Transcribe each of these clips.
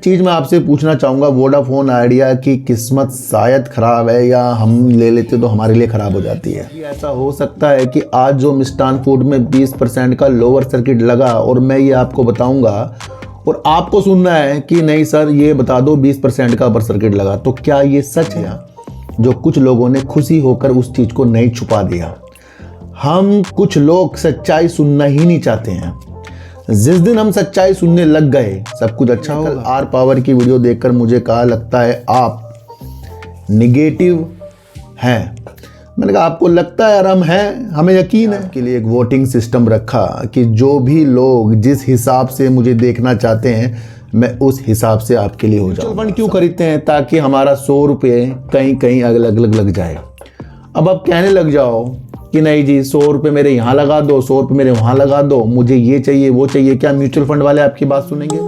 चीज़ मैं आपसे पूछना चाहूँगा, वोडाफोन आइडिया की किस्मत शायद ख़राब है या हम ले लेते तो हमारे लिए ख़राब हो जाती है। ऐसा हो सकता है कि आज जो मिष्ठान फूड में 20% का लोअर सर्किट लगा और मैं ये आपको बताऊँगा और आपको सुनना है कि नहीं सर ये बता दो 20% का अपर सर्किट लगा, तो क्या ये सच है? जो कुछ लोगों ने खुशी होकर उस चीज़ को नहीं छुपा दिया। हम कुछ लोग सच्चाई सुनना ही नहीं चाहते हैं। जिस दिन हम सच्चाई सुनने लग गए सब कुछ अच्छा होगा। आर पावर की वीडियो देखकर मुझे कहा लगता है आप निगेटिव हैं। मैंने कहा आपको लगता है यार हम हैं, हमें यकीन है। के लिए एक वोटिंग सिस्टम रखा कि जो भी लोग जिस हिसाब से मुझे देखना चाहते हैं मैं उस हिसाब से आपके लिए हो जाऊँ। फंड क्यों खरीदते हैं? ताकि हमारा 100 रुपये कहीं कहीं अलग अलग लग जाए। अब आप कहने लग जाओ कि नहीं जी 100 रुपये मेरे यहाँ लगा दो, 100 रुपये मेरे वहाँ लगा दो, मुझे ये चाहिए वो चाहिए। क्या म्यूचुअल फंड वाले आपकी बात सुनेंगे?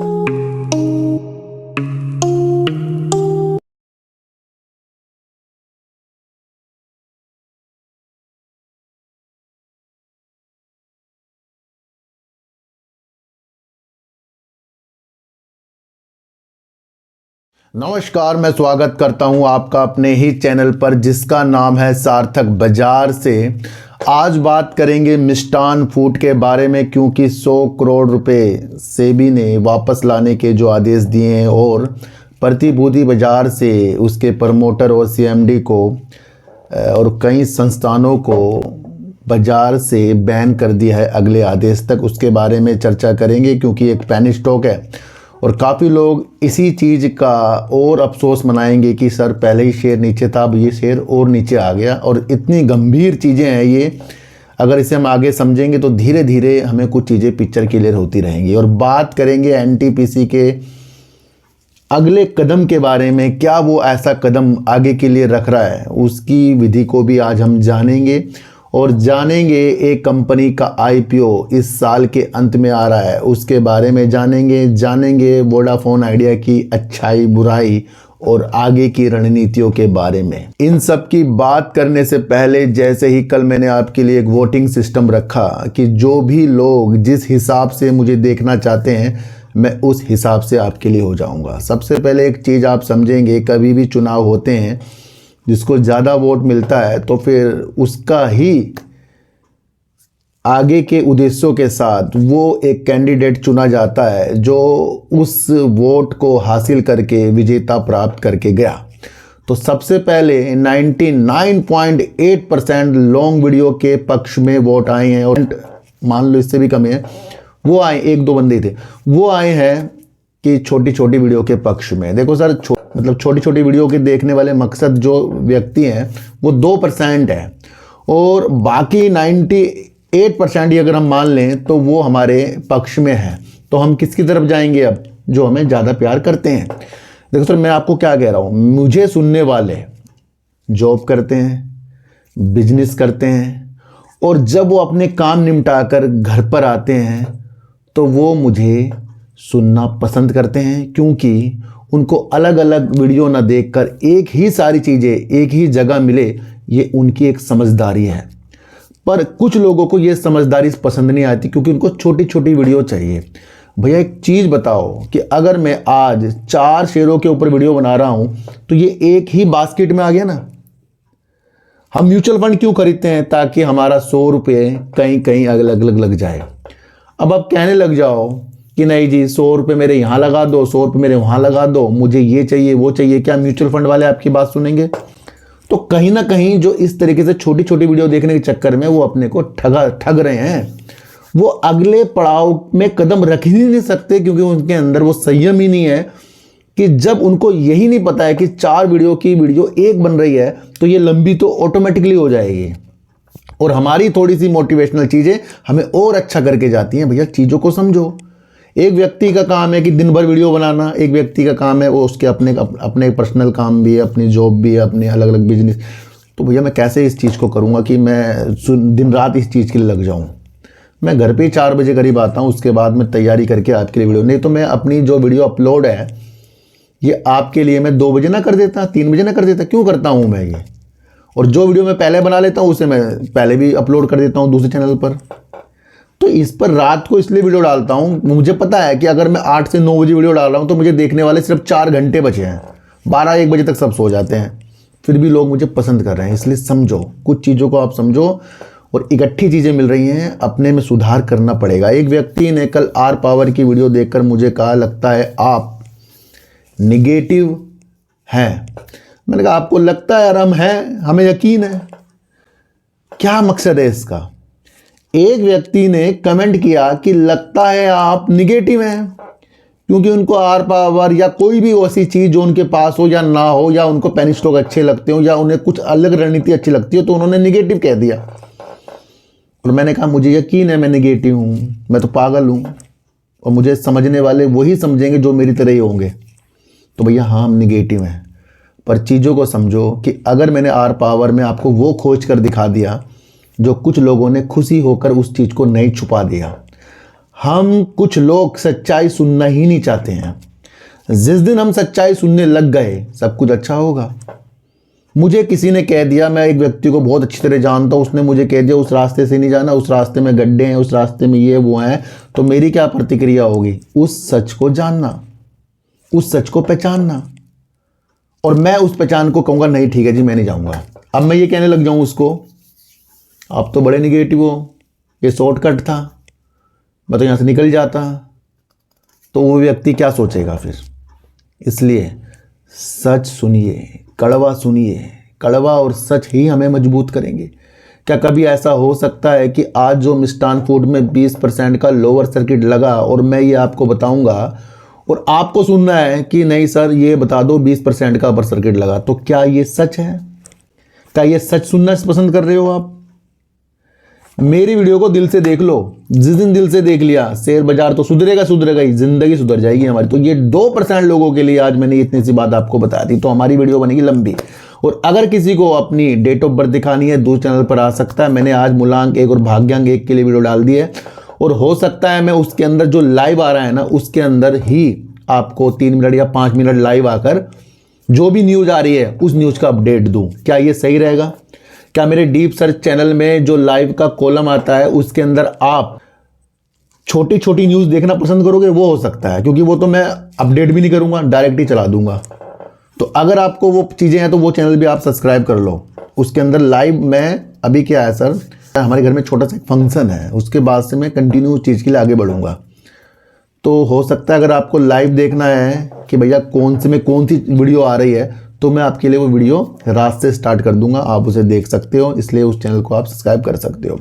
नमस्कार, मैं स्वागत करता हूं आपका अपने ही चैनल पर जिसका नाम है सार्थक बाजार से। आज बात करेंगे मिष्ठान फूड के बारे में, क्योंकि 100 करोड़ रुपए सेबी ने वापस लाने के जो आदेश दिए हैं और प्रतिभूति बाजार से उसके प्रमोटर और सीएमडी को और कई संस्थानों को बाजार से बैन कर दिया है अगले आदेश तक। उसके बारे में चर्चा करेंगे क्योंकि एक पैनिक स्टॉक है और काफ़ी लोग इसी चीज़ का और अफसोस मनाएंगे कि सर पहले ही शेयर नीचे था, अब ये शेयर और नीचे आ गया। और इतनी गंभीर चीज़ें हैं ये, अगर इसे हम आगे समझेंगे तो धीरे धीरे हमें कुछ चीज़ें पिक्चर क्लियर होती रहेंगी। और बात करेंगे एनटीपीसी के अगले कदम के बारे में, क्या वो ऐसा कदम आगे के लिए रख रहा है, उसकी विधि को भी आज हम जानेंगे। और जानेंगे एक कंपनी का आईपीओ इस साल के अंत में आ रहा है, उसके बारे में जानेंगे वोडाफोन आइडिया की अच्छाई बुराई और आगे की रणनीतियों के बारे में। इन सब की बात करने से पहले, जैसे ही कल मैंने आपके लिए एक वोटिंग सिस्टम रखा कि जो भी लोग जिस हिसाब से मुझे देखना चाहते हैं मैं उस हिसाब से आपके लिए हो जाऊंगा। सबसे पहले एक चीज़ आप समझेंगे, कभी भी चुनाव होते हैं जिसको ज़्यादा वोट मिलता है तो फिर उसका ही आगे के उद्देश्यों के साथ वो एक कैंडिडेट चुना जाता है जो उस वोट को हासिल करके विजेता प्राप्त करके गया। तो सबसे पहले 99.8% लॉन्ग वीडियो के पक्ष में वोट आए हैं और मान लो इससे भी कम है, वो आए, एक दो बंदे थे वो आए हैं कि छोटी छोटी वीडियो के पक्ष में। देखो सर मतलब छोटी छोटी वीडियो के देखने वाले मकसद जो व्यक्ति हैं वो 2% है और बाकी 98% ही अगर हम मान लें तो वो हमारे पक्ष में है। तो हम किसकी तरफ जाएंगे अब? जो हमें ज़्यादा प्यार करते हैं। देखो सर मैं आपको क्या कह रहा हूँ, मुझे सुनने वाले जॉब करते हैं, बिजनेस करते हैं और जब वो अपने काम निपटाकर घर पर आते हैं तो वो मुझे सुनना पसंद करते हैं, क्योंकि उनको अलग अलग वीडियो ना देखकर एक ही सारी चीज़ें एक ही जगह मिले, ये उनकी एक समझदारी है। पर कुछ लोगों को ये समझदारी पसंद नहीं आती क्योंकि उनको छोटी छोटी वीडियो चाहिए। भैया एक चीज़ बताओ कि अगर मैं आज 4 शेयरों के ऊपर वीडियो बना रहा हूँ तो ये एक ही बास्केट में आ गया ना। हम म्यूचुअल फंड क्यों खरीदते हैं? ताकि हमारा 100 रुपये कहीं कहीं अलग अलग लग जाए। अब आप कहने लग जाओ कि नहीं जी 100 रुपये मेरे यहाँ लगा दो, 100 रुपये मेरे वहाँ लगा दो, मुझे ये चाहिए वो चाहिए। क्या म्यूचुअल फंड वाले आपकी बात सुनेंगे? तो कहीं ना कहीं जो इस तरीके से छोटी छोटी वीडियो देखने के चक्कर में वो अपने को ठग रहे हैं। वो अगले पड़ाव में कदम रख ही नहीं सकते क्योंकि उनके अंदर वो संयम ही नहीं है कि जब उनको यही नहीं पता है कि 4 वीडियो की वीडियो एक बन रही है तो ये लंबी तो ऑटोमेटिकली हो जाएगी। और हमारी थोड़ी सी मोटिवेशनल चीज़ें हमें और अच्छा करके जाती हैं। भैया चीज़ों को समझो। एक व्यक्ति का काम है कि दिन भर वीडियो बनाना, एक व्यक्ति का काम है वो उसके अपने पर्सनल काम भी है, अपनी जॉब भी है, अपने अलग अलग बिजनेस। तो भैया मैं कैसे इस चीज़ को करूँगा कि मैं दिन रात इस चीज़ के लिए लग जाऊँ? मैं घर पे 4 बजे करीब आता हूँ, उसके बाद मैं तैयारी करके आपके लिए वीडियो, नहीं तो मैं अपनी जो वीडियो अपलोड है ये आपके लिए मैं 2 बजे ना कर देता, 3 बजे ना कर देता। क्यों करता हूँ मैं ये? और जो वीडियो मैं पहले बना लेता हूँ उसे मैं पहले भी अपलोड कर देता हूँ दूसरे चैनल पर। तो इस पर रात को इसलिए वीडियो डालता हूँ, मुझे पता है कि अगर मैं 8 से 9 बजे वीडियो डाल रहा हूँ तो मुझे देखने वाले सिर्फ 4 घंटे बचे हैं, 12-1 बजे तक सब सो जाते हैं, फिर भी लोग मुझे पसंद कर रहे हैं। इसलिए समझो, कुछ चीज़ों को आप समझो, और इकट्ठी चीज़ें मिल रही हैं, अपने में सुधार करना पड़ेगा। एक व्यक्ति ने कल आर पावर की वीडियो देखकर मुझे कहा, लगता है आप निगेटिव हैं। मैंने कहा आपको लगता है यार, हम हैं, हमें यकीन है। क्या मकसद है इसका? एक व्यक्ति ने कमेंट किया कि लगता है आप निगेटिव हैं, क्योंकि उनको आर पावर या कोई भी ऐसी चीज़ जो उनके पास हो या ना हो, या उनको पेनी स्टॉक अच्छे लगते हो, या उन्हें कुछ अलग रणनीति अच्छी लगती हो, तो उन्होंने निगेटिव कह दिया। और मैंने कहा मुझे यकीन है मैं निगेटिव हूँ, मैं तो पागल हूँ, और मुझे समझने वाले वही समझेंगे जो मेरी तरह ही होंगे। तो भैया हाँ, हम निगेटिव हैं, पर चीज़ों को समझो कि अगर मैंने आर पावर में आपको वो खोज कर दिखा दिया जो कुछ लोगों ने खुशी होकर उस चीज़ को नहीं छुपा दिया। हम कुछ लोग सच्चाई सुनना ही नहीं चाहते हैं। जिस दिन हम सच्चाई सुनने लग गए, सब कुछ अच्छा होगा। मुझे किसी ने कह दिया, मैं एक व्यक्ति को बहुत अच्छी तरह जानता हूँ, उसने मुझे कह दिया उस रास्ते से नहीं जाना, उस रास्ते में गड्ढे हैं, उस रास्ते में ये वो हैं, तो मेरी क्या प्रतिक्रिया होगी? उस सच को जानना, उस सच को पहचानना, और मैं उस पहचान को कहूँगा नहीं ठीक है जी मैं नहीं जाऊँगा। अब मैं ये कहने लग जाऊँ उसको, आप तो बड़े निगेटिव हो, ये शॉर्टकट था, मैं तो यहाँ से निकल जाता, तो वो व्यक्ति क्या सोचेगा फिर? इसलिए सच सुनिए, कड़वा सुनिए, कड़वा और सच ही हमें मजबूत करेंगे। क्या कभी ऐसा हो सकता है कि आज जो मिष्ठान फूड में 20% का लोअर सर्किट लगा और मैं ये आपको बताऊंगा और आपको सुनना है कि नहीं सर ये बता दो 20% का अपर सर्किट लगा, तो क्या ये सच है? क्या ये सच सुनना पसंद कर रहे हो आप? मेरी वीडियो को दिल से देख लो। जिस दिन दिल से देख लिया, शेयर बाजार तो सुधरेगा ही, जिंदगी सुधर जाएगी हमारी। तो ये 2% लोगों के लिए आज मैंने इतनी सी बात आपको बता दी, तो हमारी वीडियो बनेगी लंबी। और अगर किसी को अपनी डेट ऑफ बर्थ दिखानी है, दूसरे चैनल पर आ सकता है। मैंने आज मूलांक 1 और भाग्यांक 1 के लिए वीडियो डाल दी है, और हो सकता है मैं उसके अंदर जो लाइव आ रहा है ना, उसके अंदर ही आपको 3 मिनट या 5 मिनट लाइव आकर जो भी न्यूज़ आ रही है उस न्यूज़ का अपडेट दूँ। क्या ये सही रहेगा? क्या मेरे डीप सर्च चैनल में जो लाइव का कॉलम आता है उसके अंदर आप छोटी छोटी न्यूज़ देखना पसंद करोगे? वो हो सकता है, क्योंकि वो तो मैं अपडेट भी नहीं करूंगा, डायरेक्ट ही चला दूंगा। तो अगर आपको वो चीज़ें हैं तो वो चैनल भी आप सब्सक्राइब कर लो। उसके अंदर लाइव में अभी क्या है सर, हमारे घर में छोटा सा फंक्शन है, उसके बाद से मैं कंटिन्यू उस चीज़ के लिए आगे बढ़ूंगा। तो हो सकता है अगर आपको लाइव देखना है कि भैया कौन सी वीडियो आ रही है, तो मैं आपके लिए वो वीडियो रात से स्टार्ट कर दूंगा, आप उसे देख सकते हो, इसलिए उस चैनल को आप सब्सक्राइब कर सकते हो।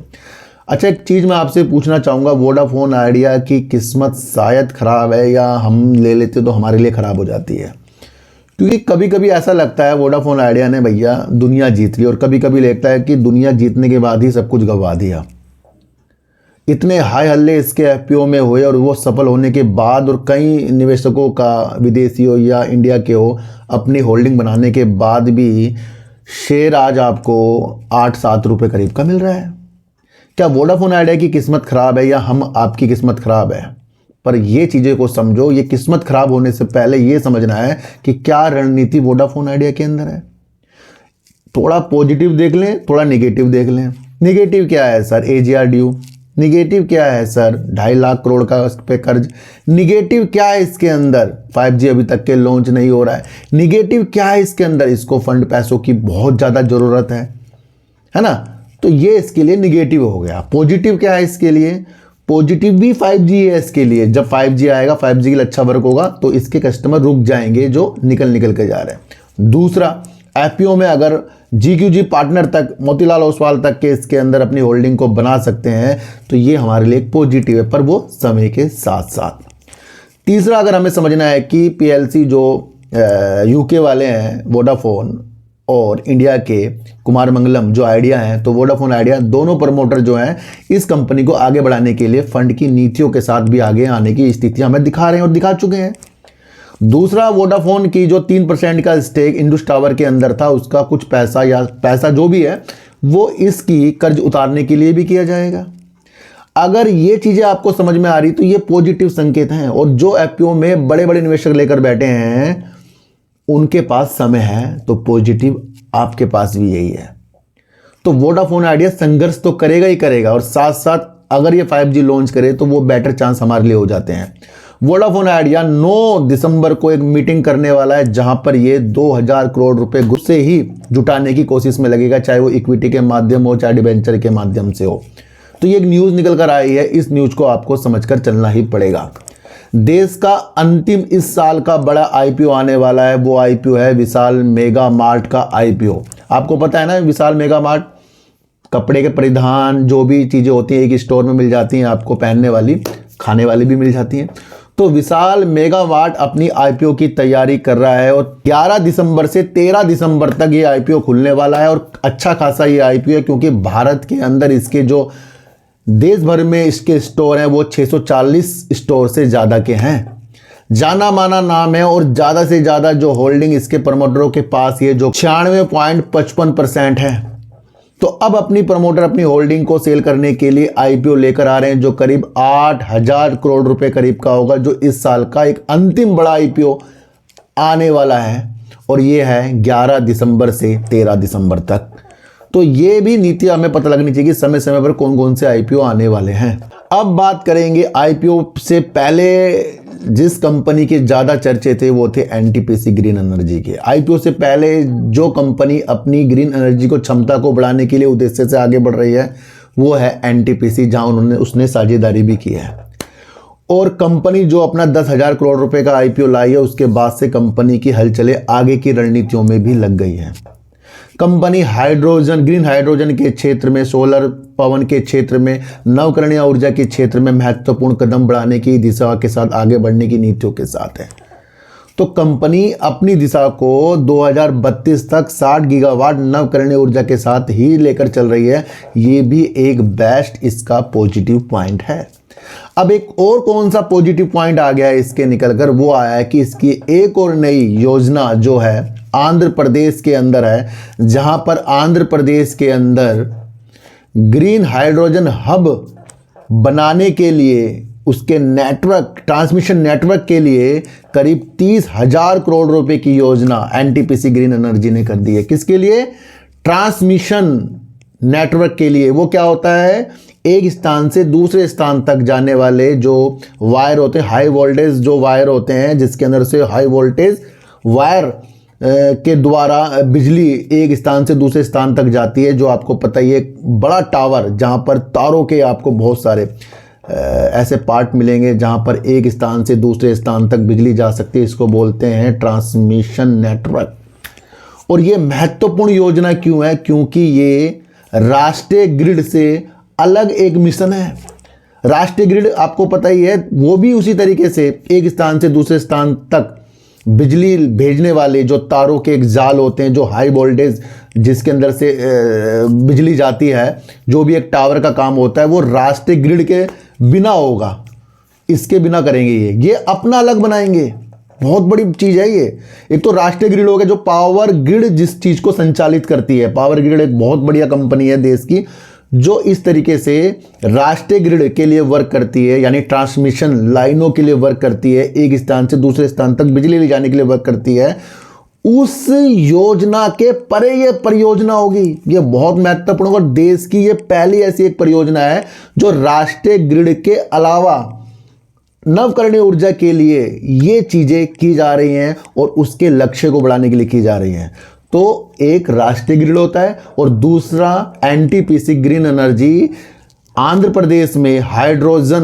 अच्छा, एक चीज़ मैं आपसे पूछना चाहूँगा, वोडाफोन आइडिया की किस्मत शायद ख़राब है, या हम ले लेते तो हमारे लिए ख़राब हो जाती है? क्योंकि कभी कभी ऐसा लगता है वोडाफोन आइडिया ने भैया दुनिया जीत ली, और कभी कभी लगता है कि दुनिया जीतने के बाद ही सब कुछ गंवा दिया। इतने हाई हल्ले इसके एफपीओ में हुए, और वो सफल होने के बाद, और कई निवेशकों का, विदेशी हो या इंडिया के हो, अपनी होल्डिंग बनाने के बाद भी शेयर आज आपको 8-7 रुपये करीब का मिल रहा है। क्या वोडाफोन आइडिया की किस्मत ख़राब है, या हम आपकी किस्मत ख़राब है? पर ये चीज़ें को समझो, ये किस्मत ख़राब होने से पहले ये समझना है कि क्या रणनीति वोडाफोन आइडिया के अंदर है। थोड़ा पॉजिटिव देख लें, थोड़ा निगेटिव देख लें। निगेटिव क्या है सर? AGR due. निगेटिव क्या है सर? 2.5 लाख करोड़ का उस पे कर्ज। निगेटिव क्या है इसके अंदर? 5G अभी तक के लॉन्च नहीं हो रहा है। निगेटिव क्या है इसके अंदर? इसको फंड पैसों की बहुत ज़्यादा ज़रूरत है ना? तो ये इसके लिए निगेटिव हो गया। पॉजिटिव क्या है इसके लिए? पॉजिटिव भी 5G है इसके लिए। जब 5G आएगा, 5G के लिए अच्छा वर्क होगा, तो इसके कस्टमर रुक जाएंगे जो निकल के जा रहे हैं। दूसरा, एफपीओ में अगर GQG पार्टनर तक, मोतीलाल ओसवाल तक के इसके अंदर अपनी होल्डिंग को बना सकते हैं, तो ये हमारे लिए एक पॉजिटिव है, पर वो समय के साथ साथ। तीसरा, अगर हमें समझना है कि PLC जो UK वाले हैं वोडाफोन, और इंडिया के कुमार मंगलम जो आइडिया हैं, तो वोडाफोन आइडिया दोनों प्रमोटर जो हैं इस कंपनी को आगे बढ़ाने के लिए फंड की नीतियों के साथ भी आगे आने की स्थिति हमें दिखा रहे हैं और दिखा चुके हैं। दूसरा, वोडाफोन की जो 3% का स्टेक इंडस टावर के अंदर था, उसका कुछ पैसा या पैसा जो भी है वो इसकी कर्ज उतारने के लिए भी किया जाएगा। अगर ये चीज़ें आपको समझ में आ रही तो ये पॉजिटिव संकेत हैं। और जो एफपीओ में बड़े बड़े निवेशक लेकर बैठे हैं उनके पास समय है, तो पॉजिटिव आपके पास भी यही है। तो वोडाफोन आइडिया संघर्ष तो करेगा ही करेगा, और साथ साथ अगर ये 5G लॉन्च करे तो वो बेटर चांस हमारे लिए हो जाते हैं। वोडाफोन आइडिया 9 दिसंबर को एक मीटिंग करने वाला है जहां पर ये 2000 करोड़ रुपए गुस्से ही जुटाने की कोशिश में लगेगा, चाहे वो इक्विटी के माध्यम हो चाहे डिबेंचर के माध्यम से हो। तो ये एक न्यूज़ निकल कर आई है, इस न्यूज़ को आपको समझकर चलना ही पड़ेगा। देश का अंतिम इस साल का बड़ा आईपीओ आने वाला है, वो आईपीओ है विशाल मेगा मार्ट का आईपीओ। आपको पता है ना, विशाल मेगा मार्ट कपड़े के परिधान जो भी चीज़ें होती हैं एक स्टोर में मिल जाती हैं, आपको पहनने वाली, खाने वाली भी मिल जाती हैं। तो विशाल मेगा मार्ट अपनी आईपीओ की तैयारी कर रहा है और 11 दिसंबर से 13 दिसंबर तक ये आईपीओ खुलने वाला है। और अच्छा खासा ये आईपीओ है क्योंकि भारत के अंदर इसके जो देश भर में इसके स्टोर हैं वो 640 स्टोर से ज़्यादा के हैं। जाना माना नाम है और ज़्यादा से ज़्यादा जो होल्डिंग इसके प्रमोटरों के पास ये जो 96.55% है। तो अब अपनी प्रमोटर अपनी होल्डिंग को सेल करने के लिए आईपीओ लेकर आ रहे हैं जो करीब 8000 करोड़ रुपए करीब का होगा, जो इस साल का एक अंतिम बड़ा आईपीओ आने वाला है। और ये है 11 दिसंबर से 13 दिसंबर तक। तो ये भी नीति हमें पता लगनी चाहिए कि समय समय पर कौन कौन से आईपीओ आने वाले हैं। अब बात करेंगे आईपीओ से पहले जिस कंपनी के ज़्यादा चर्चे थे वो थे एनटीपीसी ग्रीन एनर्जी के। आईपीओ से पहले जो कंपनी अपनी ग्रीन एनर्जी को क्षमता को बढ़ाने के लिए उद्देश्य से आगे बढ़ रही है वो है एनटीपीसी, जहां उसने साझेदारी भी की है। और कंपनी जो अपना 10,000 करोड़ रुपए का आईपीओ लाई है उसके बाद से कंपनी की हलचलें आगे की रणनीतियों में भी लग गई है। कंपनी हाइड्रोजन, ग्रीन हाइड्रोजन के क्षेत्र में, सोलर पवन के क्षेत्र में, नवकरणीय ऊर्जा के क्षेत्र में महत्वपूर्ण कदम बढ़ाने की दिशा के साथ आगे बढ़ने की नीतियों के साथ है। तो कंपनी अपनी दिशा को 2032 तक 60 गीगावाट नवकरणीय ऊर्जा के साथ ही लेकर चल रही है। ये भी एक बेस्ट इसका पॉजिटिव पॉइंट है। अब एक और कौन सा पॉजिटिव पॉइंट आ गया है इसके निकलकर, वो आया है कि इसकी एक और नई योजना जो है आंध्र प्रदेश के अंदर है, जहां पर आंध्र प्रदेश के अंदर ग्रीन हाइड्रोजन हब बनाने के लिए उसके नेटवर्क, ट्रांसमिशन नेटवर्क के लिए करीब 30,000 करोड़ रुपए की योजना एनटीपीसी ग्रीन एनर्जी ने कर दी है। किसके लिए? ट्रांसमिशन नेटवर्क के लिए। वो क्या होता है? एक स्थान से दूसरे स्थान तक जाने वाले जो वायर होते हैं, हाई वोल्टेज जो वायर होते हैं, जिसके अंदर से हाई वोल्टेज वायर के द्वारा बिजली एक स्थान से दूसरे स्थान तक जाती है। जो आपको पता ही है, बड़ा टावर जहां पर तारों के आपको बहुत सारे ऐसे पार्ट मिलेंगे जहां पर एक स्थान से दूसरे स्थान तक बिजली जा सकती है। इसको बोलते हैं ट्रांसमिशन नेटवर्क। और ये महत्वपूर्ण योजना क्यों है? क्योंकि ये राष्ट्रीय ग्रिड से अलग एक मिशन है। राष्ट्रीय ग्रिड आपको पता ही है, वो भी उसी तरीके से एक स्थान से दूसरे स्थान तक बिजली भेजने वाले जो तारों के एक जाल होते हैं, जो हाई वोल्टेज जिसके अंदर से बिजली जाती है, जो भी एक टावर का काम होता है, वो राष्ट्रीय ग्रिड के बिना होगा। इसके बिना करेंगे ये अपना अलग बनाएंगे। बहुत बड़ी चीज़ है ये। एक तो राष्ट्रीय ग्रिड हो गया, जो पावर ग्रिड जिस चीज़ को संचालित करती है। पावर ग्रिड एक बहुत बढ़िया कंपनी है देश की, जो इस तरीके से राष्ट्रीय ग्रिड के लिए वर्क करती है, यानी ट्रांसमिशन लाइनों के लिए वर्क करती है, एक स्थान से दूसरे स्थान तक बिजली ले जाने के लिए वर्क करती है। उस योजना के परे ये परियोजना होगी। ये बहुत महत्वपूर्ण और देश की ये पहली ऐसी एक परियोजना है जो राष्ट्रीय ग्रिड के अलावा नवकरणीय ऊर्जा के लिए ये चीजें की जा रही हैं और उसके लक्ष्य को बढ़ाने के लिए की जा रही हैं। तो एक राष्ट्रीय ग्रिड होता है और दूसरा NTPC green energy Andhra Pradesh में हाइड्रोजन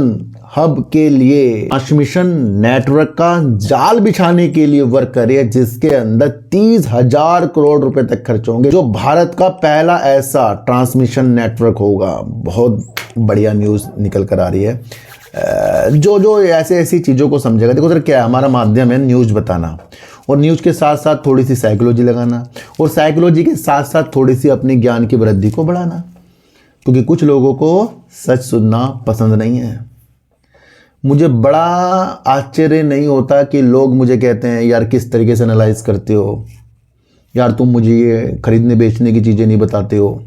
हब के लिए ट्रांसमिशन नेटवर्क का जाल बिछाने के लिए वर्क कर रही है, जिसके अंदर 30,000 करोड़ रुपए तक खर्च होंगे, जो भारत का पहला ऐसा ट्रांसमिशन नेटवर्क होगा। बहुत बढ़िया न्यूज़ निकल कर आ रही है। जो ऐसी चीज़ों को समझेगा। देखो सर, क्या है, हमारा माध्यम है न्यूज़ बताना, और न्यूज़ के साथ साथ थोड़ी सी साइकोलॉजी लगाना, और साइकोलॉजी के साथ साथ थोड़ी सी अपनी ज्ञान की वृद्धि को बढ़ाना। क्योंकि कुछ लोगों को सच सुनना पसंद नहीं है। मुझे बड़ा आश्चर्य नहीं होता कि लोग मुझे कहते हैं, यार किस तरीके से एनालाइज करते हो, यार तुम मुझे ये खरीदने बेचने की चीज़ें नहीं बताते हो।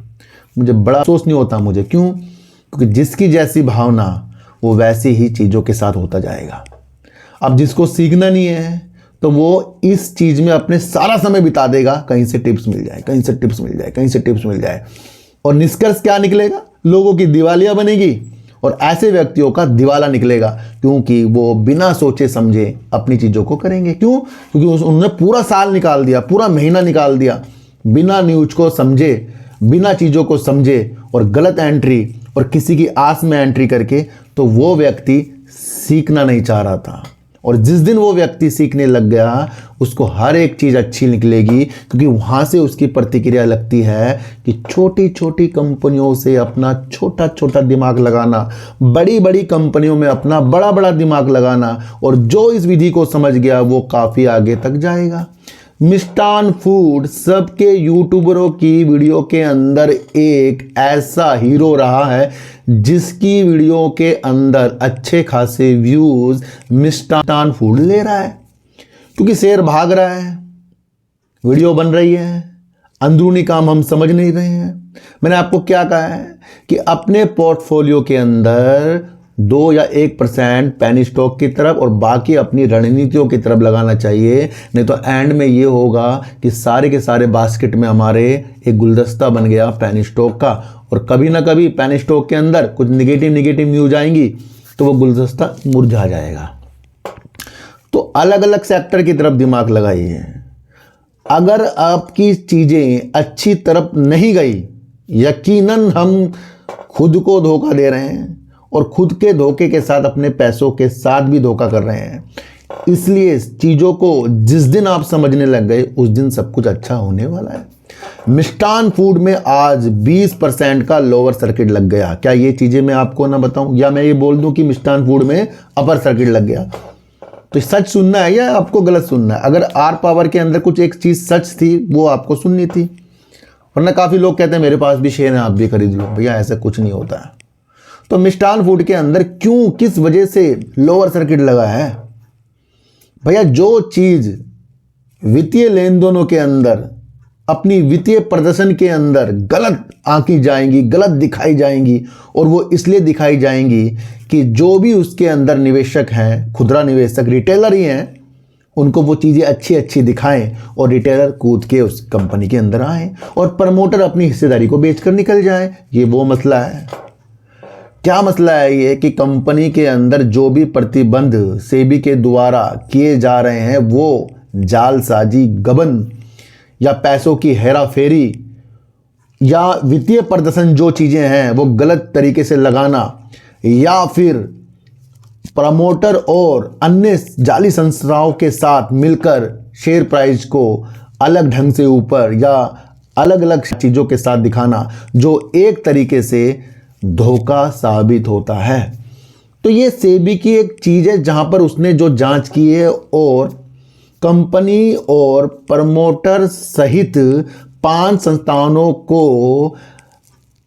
मुझे बड़ा अफसोस नहीं होता मुझे। क्यों? क्योंकि जिसकी जैसी भावना वो वैसी ही चीज़ों के साथ होता जाएगा। अब जिसको सीखना नहीं है तो वो इस चीज़ में अपने सारा समय बिता देगा, कहीं से टिप्स मिल जाए, कहीं से टिप्स मिल जाए, कहीं से टिप्स मिल जाए, और निष्कर्ष क्या निकलेगा? लोगों की दिवालिया बनेगी और ऐसे व्यक्तियों का दिवाला निकलेगा, क्योंकि वो बिना सोचे समझे अपनी चीज़ों को करेंगे। क्यों? क्योंकि उन्होंने पूरा साल निकाल दिया, पूरा महीना निकाल दिया बिना न्यूज को समझे, बिना चीज़ों को समझे, और गलत एंट्री और किसी की आस में एंट्री करके। तो वो व्यक्ति सीखना नहीं चाह रहा था, और जिस दिन वो व्यक्ति सीखने लग गया उसको हर एक चीज़ अच्छी निकलेगी, क्योंकि वहाँ से उसकी प्रतिक्रिया लगती है कि छोटी छोटी कंपनियों से अपना छोटा छोटा दिमाग लगाना, बड़ी बड़ी कंपनियों में अपना बड़ा बड़ा दिमाग लगाना, और जो इस विधि को समझ गया वो काफ़ी आगे तक जाएगा। मिष्टान फूड सबके यूट्यूबरों की वीडियो के अंदर एक ऐसा हीरो रहा है जिसकी वीडियो के अंदर अच्छे खासे व्यूज मिष्टान फूड ले रहा है, क्योंकि शेयर भाग रहा है, वीडियो बन रही है, अंदरूनी काम हम समझ नहीं रहे हैं। मैंने आपको क्या कहा है कि अपने पोर्टफोलियो के अंदर 2 या 1% पेनी स्टॉक की तरफ और बाकी अपनी रणनीतियों की तरफ लगाना चाहिए। नहीं तो एंड में ये होगा कि सारे के सारे बास्केट में हमारे एक गुलदस्ता बन गया पेनी स्टॉक का, और कभी ना कभी पेनी स्टॉक के अंदर कुछ निगेटिव न्यूज आएंगी तो वो गुलदस्ता मुरझा जाएगा। तो अलग अलग सेक्टर की तरफ दिमाग लगाइए। अगर आपकी चीज़ें अच्छी तरफ नहीं गई, यकीनन हम खुद को धोखा दे रहे हैं, और खुद के धोखे के साथ अपने पैसों के साथ भी धोखा कर रहे हैं। इसलिए चीज़ों को जिस दिन आप समझने लग गए उस दिन सब कुछ अच्छा होने वाला है। मिष्टान फूड में आज 20% का लोअर सर्किट लग गया। क्या ये चीज़ें मैं आपको ना बताऊं, या मैं ये बोल दूं कि मिष्टान फूड में अपर सर्किट लग गया? तो सच सुनना है या आपको गलत सुनना है? अगर आर पावर के अंदर कुछ एक चीज़ सच थी वो आपको सुननी थी, वरना काफ़ी लोग कहते हैं मेरे पास भी शेयर है आप भी खरीद लो। भैया ऐसा कुछ नहीं होता है। तो मिष्टान फूड के अंदर क्यों, किस वजह से लोअर सर्किट लगा है? भैया जो चीज़ वित्तीय लेन देनों के अंदर, अपनी वित्तीय प्रदर्शन के अंदर गलत आंकी जाएंगी, गलत दिखाई जाएंगी, और वो इसलिए दिखाई जाएंगी कि जो भी उसके अंदर निवेशक हैं, खुदरा निवेशक, रिटेलर ही हैं, उनको वो चीज़ें अच्छी अच्छी दिखाएं और रिटेलर कूद के उस कंपनी के अंदर आए और प्रमोटर अपनी हिस्सेदारी को बेचकर निकल जाए। ये वो मसला है। क्या मसला है ये कि कंपनी के अंदर जो भी प्रतिबंध सेबी के द्वारा किए जा रहे हैं वो जालसाजी, गबन, या पैसों की हेरा फेरी, या वित्तीय प्रदर्शन जो चीज़ें हैं वो गलत तरीके से लगाना, या फिर प्रमोटर और अन्य जाली संस्थाओं के साथ मिलकर शेयर प्राइस को अलग ढंग से ऊपर या अलग अलग चीज़ों के साथ दिखाना, जो एक तरीके से धोखा साबित होता है। तो ये सेबी की एक चीज़ है जहां पर उसने जो जांच की है, और कंपनी और प्रमोटर सहित 5 संस्थानों को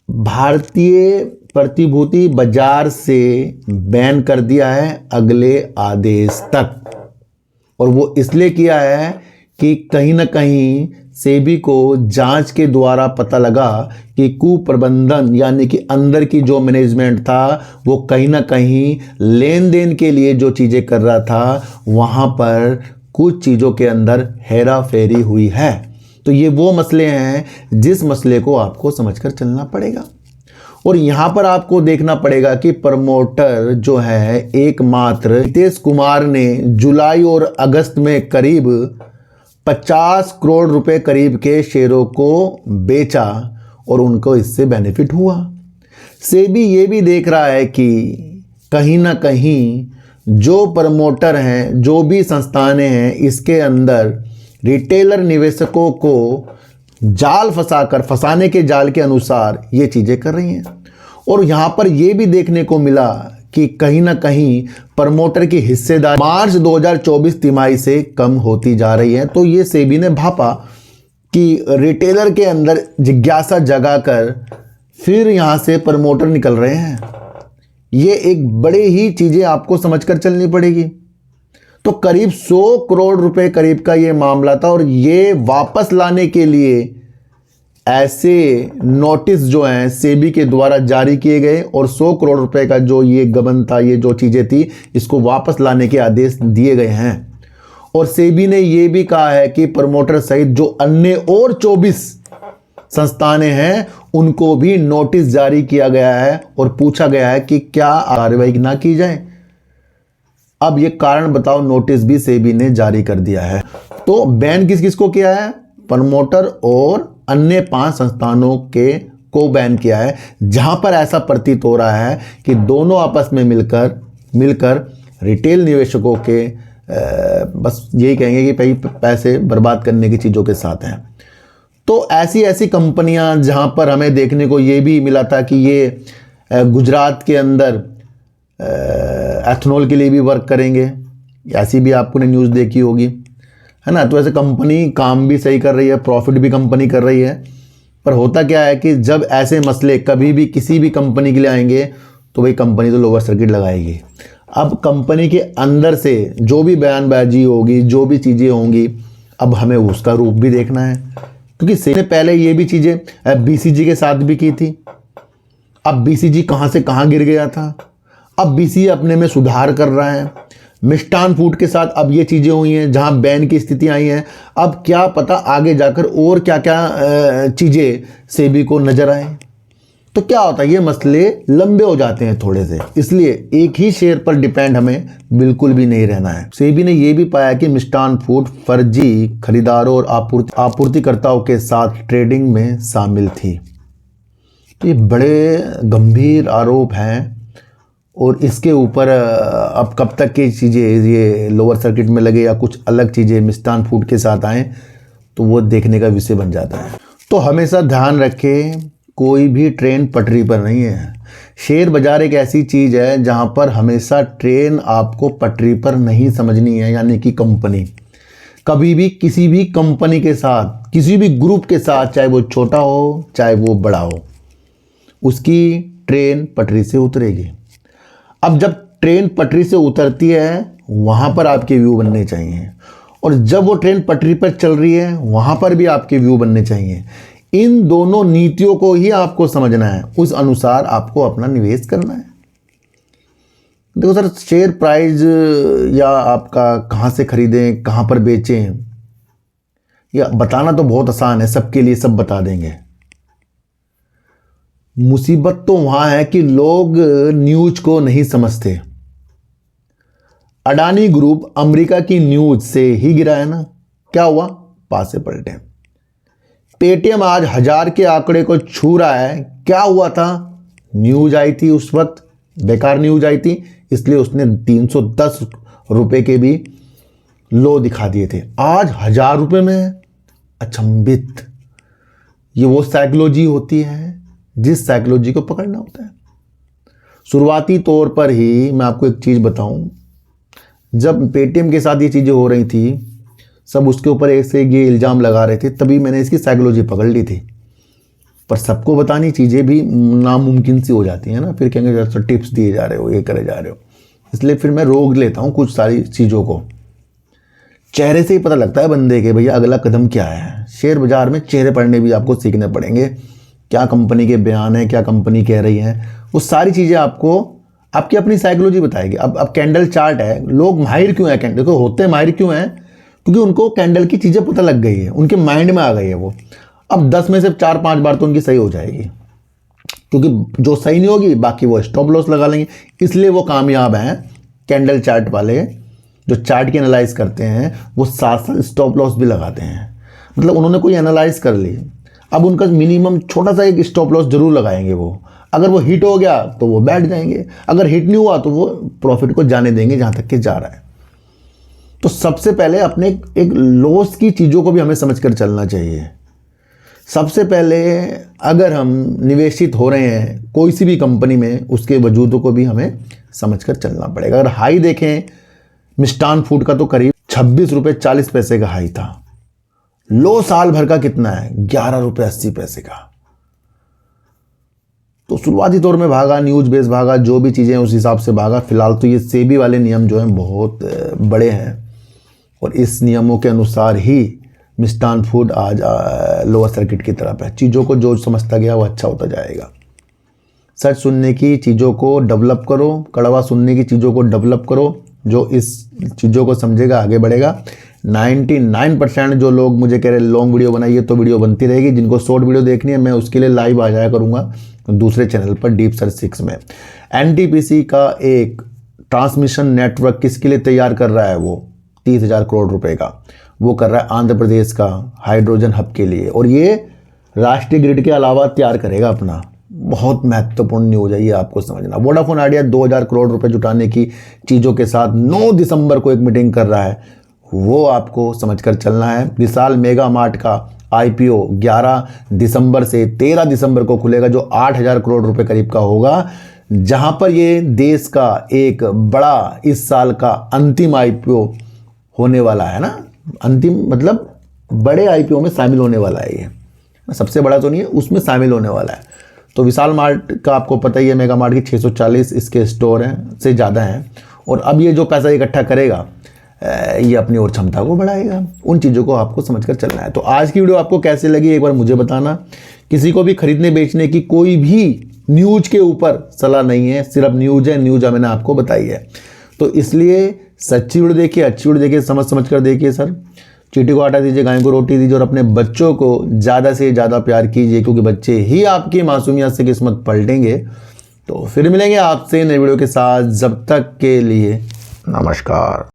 भारतीय प्रतिभूति बाजार से बैन कर दिया है अगले आदेश तक। और वो इसलिए किया है कि कहीं ना कहीं सेबी को जांच के द्वारा पता लगा कि कुप्रबंधन, यानी कि अंदर की जो मैनेजमेंट था वो कहीं ना कहीं लेन देन के लिए जो चीज़ें कर रहा था वहाँ पर कुछ चीज़ों के अंदर हेरा फेरी हुई है। तो ये वो मसले हैं जिस मसले को आपको समझकर चलना पड़ेगा। और यहाँ पर आपको देखना पड़ेगा कि प्रमोटर जो है एकमात्र नीतीश कुमार ने जुलाई और अगस्त में करीब 50 करोड़ रुपए करीब के शेयरों को बेचा और उनको इससे बेनिफिट हुआ। सेबी ये भी देख रहा है कि कहीं ना कहीं जो प्रमोटर हैं, जो भी संस्थानें हैं, इसके अंदर रिटेलर निवेशकों को जाल फंसाने के जाल के अनुसार ये चीज़ें कर रही हैं। और यहाँ पर ये भी देखने को मिला कि कहीं ना कहीं प्रमोटर की हिस्सेदारी मार्च 2024 तिमाही से कम होती जा रही है। तो ये सेबी ने भापा कि रिटेलर के अंदर जिज्ञासा जगाकर फिर यहाँ से प्रमोटर निकल रहे हैं। ये एक बड़े ही चीज़ें आपको समझकर चलनी पड़ेगी। तो करीब 100 करोड़ रुपए करीब का ये मामला था, और ये वापस लाने के लिए ऐसे नोटिस जो हैं सेबी के द्वारा जारी किए गए, और 100 करोड़ रुपए का जो ये गबन था, ये जो चीज़ें थी, इसको वापस लाने के आदेश दिए गए हैं। और सेबी ने ये भी कहा है कि प्रमोटर सहित जो अन्य और 24 संस्थानें हैं उनको भी नोटिस जारी किया गया है और पूछा गया है कि क्या कार्रवाई ना की जाए। अब ये कारण बताओ नोटिस भी सेबी ने जारी कर दिया है। तो बैन किस किस को किया है? प्रमोटर और अन्य 5 संस्थानों को बैन किया है, जहां पर ऐसा प्रतीत हो रहा है कि दोनों आपस में मिलकर रिटेल निवेशकों के बस यही कहेंगे कि पैसे बर्बाद करने की चीज़ों के साथ हैं। तो ऐसी कंपनियां जहां पर हमें देखने को ये भी मिला था कि ये गुजरात के अंदर एथनॉल के लिए भी वर्क करेंगे, ऐसी भी आपको ने न्यूज़ देखी होगी, है ना। तो ऐसे कंपनी काम भी सही कर रही है, प्रॉफिट भी कंपनी कर रही है। पर होता क्या है कि जब ऐसे मसले कभी भी किसी भी कंपनी के लिए आएंगे तो भाई कंपनी तो लोअर सर्किट लगाएगी। अब कंपनी के अंदर से जो भी बयानबाजी होगी, जो भी चीज़ें होंगी, अब हमें उसका रूप भी देखना है, क्योंकि इससे पहले ये भी चीज़ें बीसीजी के साथ भी की थी। अब बीसीजी कहाँ से कहाँ गिर गया था, अब बीसीजी अपने में सुधार कर रहा है। मिष्ठान फूड के साथ अब ये चीज़ें हुई हैं जहां बैन की स्थिति आई है। अब क्या पता आगे जाकर और क्या क्या चीज़ें सेबी को नजर आए। तो क्या होता है, ये मसले लंबे हो जाते हैं थोड़े से, इसलिए एक ही शेयर पर डिपेंड हमें बिल्कुल भी नहीं रहना है। सेबी ने यह भी पाया कि मिष्ठान फूड फर्जी खरीदारों और आपूर्तिकर्ताओं के साथ ट्रेडिंग में शामिल थी। तो ये बड़े गंभीर आरोप हैं और इसके ऊपर अब कब तक की चीज़ें ये लोअर सर्किट में लगे या कुछ अलग चीज़ें मिष्ठान फूड के साथ आएँ तो वो देखने का विषय बन जाता है। तो हमेशा ध्यान रखें, कोई भी ट्रेन पटरी पर नहीं है। शेयर बाजार एक ऐसी चीज़ है जहां पर हमेशा ट्रेन आपको पटरी पर नहीं समझनी है, यानी कि कंपनी कभी भी किसी भी कंपनी के साथ, किसी भी ग्रुप के साथ, चाहे वो छोटा हो चाहे वो बड़ा हो, उसकी ट्रेन पटरी से उतरेगी। अब जब ट्रेन पटरी से उतरती है वहां पर आपके व्यू बनने चाहिए, और जब वो ट्रेन पटरी पर चल रही है वहां पर भी आपके व्यू बनने चाहिए। इन दोनों नीतियों को ही आपको समझना है, उस अनुसार आपको अपना निवेश करना है। देखो सर, शेयर प्राइस या आपका कहाँ से खरीदें कहाँ पर बेचें, या बताना तो बहुत आसान है, सबके लिए सब बता देंगे। मुसीबत तो वहां है कि लोग न्यूज को नहीं समझते। अडानी ग्रुप अमेरिका की न्यूज से ही गिरा है ना, क्या हुआ, पासे पलटे। पेटीएम आज 1000 के आंकड़े को छू रहा है, क्या हुआ था, न्यूज आई थी उस वक्त, बेकार न्यूज आई थी, इसलिए उसने 310 रुपए के भी लो दिखा दिए थे। आज 1000 रुपए में अचंभित। ये वो साइकोलॉजी होती है जिस साइकोलॉजी को पकड़ना होता है। शुरुआती तौर पर ही मैं आपको एक चीज़ बताऊं, जब पेटीएम के साथ ये चीज़ें हो रही थी, सब उसके ऊपर एक से ये इल्ज़ाम लगा रहे थे, तभी मैंने इसकी साइकोलॉजी पकड़ ली थी। पर सबको बतानी चीज़ें भी नामुमकिन सी हो जाती हैं ना, फिर कहेंगे जैसे टिप्स दिए जा रहे हो, ये करे जा रहे हो, इसलिए फिर मैं रोक लेता हूँ कुछ सारी चीज़ों को। चेहरे से ही पता लगता है बंदे के भैया अगला कदम क्या है। शेयर बाजार में चेहरे पढ़ने भी आपको सीखने पड़ेंगे, क्या कंपनी के बयान है, क्या कंपनी कह रही है, वो सारी चीज़ें आपको आपकी अपनी साइकोलॉजी बताएगी। अब कैंडल चार्ट है, लोग माहिर क्यों है कैंडल, देखो होते माहिर क्यों हैं, क्योंकि उनको कैंडल की चीज़ें पता लग गई है, उनके माइंड में आ गई है वो। अब 10 में से 4-5 बार तो उनकी सही हो जाएगी, क्योंकि जो सही नहीं होगी बाकी वो स्टॉप लॉस लगा लेंगे, इसलिए वो कामयाब हैं। कैंडल चार्ट वाले जो चार्ट की एनालाइज करते हैं वो साथ साथ स्टॉप लॉस भी लगाते हैं। मतलब उन्होंने कोई एनालाइज कर ली, अब उनका मिनिमम छोटा सा एक स्टॉप लॉस जरूर लगाएंगे वो। अगर वो हिट हो गया तो वो बैठ जाएंगे, अगर हिट नहीं हुआ तो वो प्रॉफिट को जाने देंगे जहाँ तक कि जा रहा है। तो सबसे पहले अपने एक लॉस की चीज़ों को भी हमें समझकर चलना चाहिए। सबसे पहले अगर हम निवेशित हो रहे हैं कोई सी भी कंपनी में, उसके वजूद को भी हमें समझकर चलना पड़ेगा। अगर हाई देखें मिष्ठान फूड का तो करीब 26 रुपये 40 पैसे का हाई था, लो साल भर का कितना है, 11 रुपये 80 पैसे का। तो शुरुआती दौर में भागा, न्यूज बेस भागा, जो भी चीज़ें उस हिसाब से भागा। फिलहाल तो ये सेबी वाले नियम जो हैं बहुत बड़े हैं, और इस नियमों के अनुसार ही मिष्ठान फूड आज लोअर सर्किट की तरफ है। चीज़ों को जो समझता गया वो अच्छा होता जाएगा। सच सुनने की चीज़ों को डेवलप करो, कड़वा सुनने की चीज़ों को डेवलप करो। जो इस चीज़ों को समझेगा आगे बढ़ेगा, 99% जो लोग मुझे कह रहे लॉन्ग वीडियो बनाइए, तो वीडियो बनती रहेगी। जिनको शॉर्ट वीडियो देखनी है मैं उसके लिए लाइव आ जाया करूँगा दूसरे चैनल पर डीप सर्च 6 में। एनटीपीसी का एक ट्रांसमिशन नेटवर्क किसके लिए तैयार कर रहा है? वो 30,000 करोड़ रुपए का वो कर रहा है आंध्र प्रदेश का हाइड्रोजन हब के लिए, और ये राष्ट्रीय ग्रिड के अलावा तैयार करेगा अपना। बहुत महत्वपूर्ण न्यूज है ये, आपको समझना। वोडाफोन आइडिया 2000 करोड़ रुपए जुटाने की चीज़ों के साथ 9 दिसंबर को एक मीटिंग कर रहा है, वो आपको समझकर चलना है। विशाल मेगा मार्ट का आईपीओ 11 दिसंबर से 13 दिसंबर को खुलेगा, जो 8000 करोड़ रुपए करीब का होगा, जहां पर ये देश का एक बड़ा इस साल का अंतिम आईपीओ होने वाला है ना। अंतिम मतलब बड़े आईपीओ में शामिल होने वाला है ये, सबसे बड़ा तो नहीं है, उसमें शामिल होने वाला है। तो विशाल मार्ट का आपको पता ही है, मेगा मार्ट की 640 इसके स्टोर हैं, से ज़्यादा हैं, और अब ये जो पैसा इकट्ठा करेगा ये अपनी और क्षमता को बढ़ाएगा। उन चीज़ों को आपको समझकर चलना है। तो आज की वीडियो आपको कैसे लगी एक बार मुझे बताना। किसी को भी खरीदने बेचने की कोई भी न्यूज के ऊपर सलाह नहीं है, सिर्फ न्यूज है, न्यूज मैंने आपको बताई है। तो इसलिए सच्ची वीडियो देखिए, अच्छी वीडियो देखिए, समझ कर देखिए। सर चींटी को आटा दीजिए, गाय को रोटी दीजिए, और अपने बच्चों को ज़्यादा से ज़्यादा प्यार कीजिए, क्योंकि बच्चे ही आपकी मासूमियत से किस्मत पलटेंगे। तो फिर मिलेंगे आपसे नई वीडियो के साथ, जब तक के लिए नमस्कार।